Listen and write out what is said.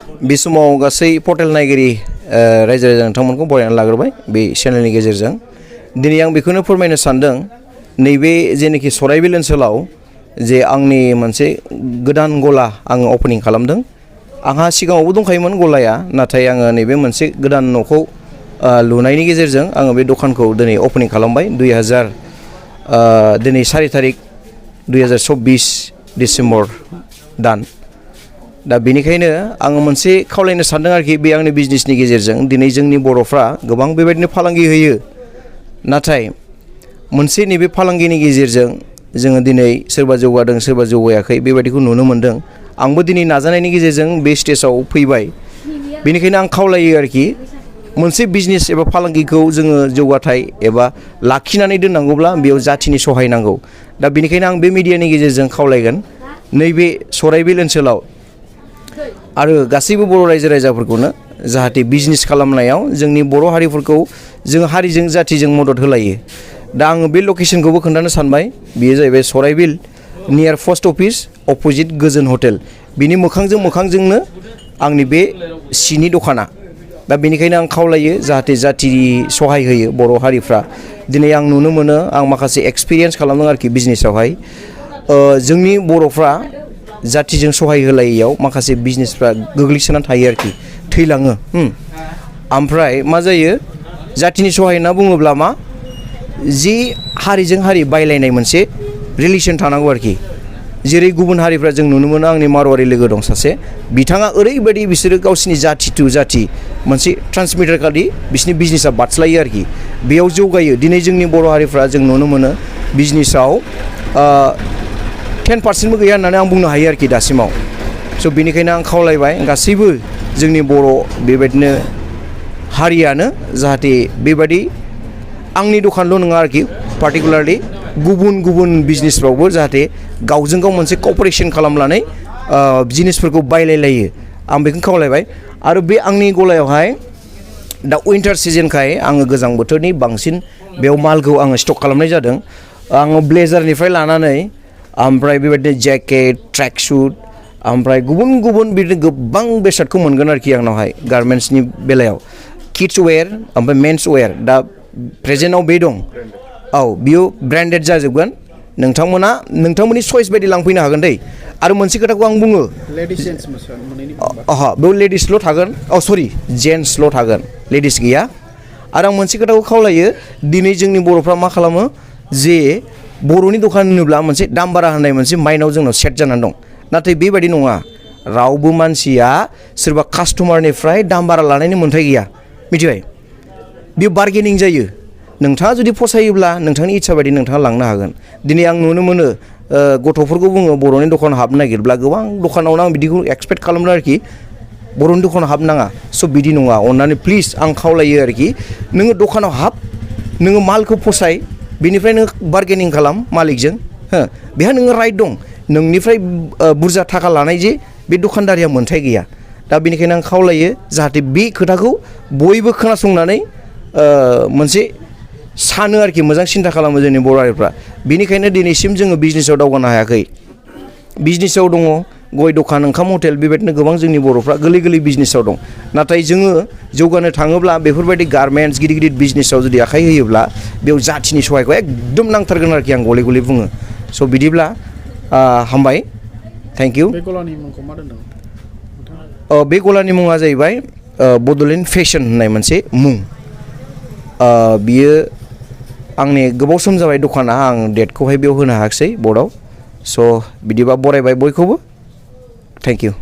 बे समाव गासै पर्टेल नायगिरि रायजो राजा नोंथांमोनखौ बरायनानै लाग्रोबाय बे चेनेलनि गेजेरजों दिनै आं बेखौनो फोरमायनो सानदों नैबे जेनाखि सराइबिल ओनसोलाव जे आंनि मोनसे गोदान गला आङो अपेनिं खालामदों आंहा सिगाङावबो दंखायोमोन गलाया नाथाय आङो नैबे मोनसे गोदान न'खौ लुनायनि गेजेरजों आङो बे दखानखौ दिनै अपेनिं खालामबाय दिनै 4 तारिख 2024 डिसेम्बर दान दा बेनिखायनो आङो मोनसे खावलायनो सानदों आरोखि बे आंनि बिजनेसनि गेजेरजों दिनै जोंनि बर'फ्रा गोबां बेबायदिनो फालांगि होयो नाथाय मोनसे नैबे फालांगिनि गेजेरजों जोङो दिनै सोरबा जौगादों सोरबा जौगायाखै बेबायदिखौ नुनो मोनदों आंबो दिनै नाजानायनि गेजेरजों बे स्टेजाव फैबाय बेनिखायनो आं खावलायो आरोखि मोनसे बिजनेस एबा फालांगिखौ जोङो जौगाथाय एबा लाखिनानै दोननांगौब्ला बेयाव जाथिनि सहाय नांगौ दा बेनिखायनो आं बे मिडियानि गेजेरजों खावलायगोन नैबे सराइबिल ओनसोलाव आरो गासैबो बर' रायजो राजाफोरखौनो जाहाथे बिजनेस खालामनायाव जोंनि बर' हारिफोरखौ जों हारिजों जाथिजों मदद होलायो दा आङो बे लकेसनखौबो खोन्थानो सानबाय बेयो जाहैबाय सराइबिल नियार पस्ट अफिस अपोजिट गोजोन हटेल बिनि मोखांजोंनो आंनि बे सिनि दखाना दा बेनिखायनो आं खावलायो जाहाथे जाथिनि सहाय होयो बर' हारिफ्रा दिनै आं नुनो मोनो आं माखासे एक्सपिरियेन्स खालामदों आरोखि बिजनेसावहाय जोंनि बर'फ्रा जाथिजों सहाय होलायैयाव माखासे बिजनेसफ्रा गोग्लैसोनानै थायो आरोखि थैलाङो ओमफ्राय मा जायो जाथिनि सहाय होनना बुङोब्ला मा जि हारिजों हारि बायलायनाय मोनसे रिलेसन थानांगौ आरोखि जेरै गुबुन हारिफ्रा जों नुनो मोनो आंनि मारवारि लोगो दं सासे बिथाङा ओरैबायदि बिसोरो गावसिनि जाथि टु जाथि मोनसे ट्रान्समिटार खालि बिसोरनि बिजनेसा बादस्लायो आरोखि बेयाव जौगायो दिनै जोंनि बर' हारिफ्रा जों नुनो मोनो बिजनेसाव 10% गैया होननानै आं बुंनो हायो आरोखि दासिमाव स' बेनिखायनो आं खावलायबाय गासैबो जोंनि बर' बेबायदिनो हारियानो जाहाथे बेबायदि आंनि दखानल' नङा आरोखि पार्टिकुलारलि गुबुन बिजनेसफ्रावबो जाहाथे गावजों गाव मोनसे कपारेसन खालामनानै जिनिसफोरखौ बायलायलायो आं बेखौनो खावलायबाय आरो बे आंनि गलायावहाय दा उइन्टार सिजनखाय आङो गोजां बोथोरनि बांसिन बेयाव मालखौ आङो स्टक खालामनाय जादों आङो ब्लेजारनिफ्राय लानानै ओमफ्राय बेबायदिनो जेकेट ट्रेक सुट ओमफ्राय गुबुन बिदिनो गोबां बेसादखौ मोनगोन आरोखि आंनावहाय गारमेन्ट्सनि बेलायाव किड्स वेर ओमफ्राय मेन्स वेर दा प्रेजेन्टआव बे दं औ बियो ब्रेन्डेड जाजोबगोन नोंथांमोननि चइस बायदि लांफैनो हागोन दै आरो मोनसे खोथाखौ आं बुङो बेयाव लेडिसल' थागोन सरि जेन्टसल' थागोन लेडिस गैया आरो आं मोनसे खोथाखौ खावलायो दिनै जोंनि बर'फ्रा मा खालामो जे बर'नि दखान होनोब्ला मोनसे दाम बारा होननाय मोनसे माइन्डआव जोंनाव सेट जानानै दं नाथाय बेबायदि नङा रावबो मानसिया सोरबा कास्टमारनिफ्राय दाम बारा लानायनि मोन्थाय गैया मिथिबाय बेयो बार्गेनिं जायो नोंथाङा जुदि फसायोब्ला नोंथांनि इच्ছা बायदि नोंथाङा लांनो हागोन दिनै आं नुनो मोनो गथ'फोरखौ बुङो बर'नि दखानाव हाबनो नागिरब्ला गोबां दखानावनो आं बिदिखौ एक्सपेक्ट खालामदों आरोखि बर'नि दखानाव हाबनाङा स' बिदि नङा अननानै प्लिज आं खावलायो आरोखि नोङो दखानाव हाब नोङो मालखौ फसाय बेनिफ्राय नों बार्गेनिं खालाम मालिकजों बेहा नोङो राइट दं नोंनिफ्राय बुरजा थाखा लानाय जे बे दखानदारिया मोन्थाय गैया दा बेनिखायनो आं खावलायो जाहाथे बे खोथाखौ बयबो खोनासंनानै मोनसे सानो आरोखि मोजां सिन्था खालामो जोंनि बर' हारिफ्रा बेनिखायनो दिनैसिम जोङो बिजनेसाव दावगानो हायाखै बिजनेसाव दङ गय दखान ओंखाम हटेल बेबायदिनो गोबां जोंनि बर'फ्रा गोरलै बिजनेसाव दं नाथाय जोङो जौगानो थाङोब्ला बेफोरबायदि गारमेन्ट्स गिदिर बिजनेसाव जुदि आखाइ होयोब्ला बेयाव जाथिनि सहायखौ एकदम नांथारगोन आरोखि आं गले बुङो स' बिदिब्ला हामबाय थेंक इउ बे गलानि मुंखौ मा दोनदों बे गलानि मुङा जाहैबाय बड'लेण्ड फेशन होननाय मोनसे मुं बियो आंनि गोबाव सम जाबाय दखाना आं डेटखौहाय बेयाव होनो हायाखिसै बर्डआव स' बिदिबा बरायबाय बयखौबो थेंक इउ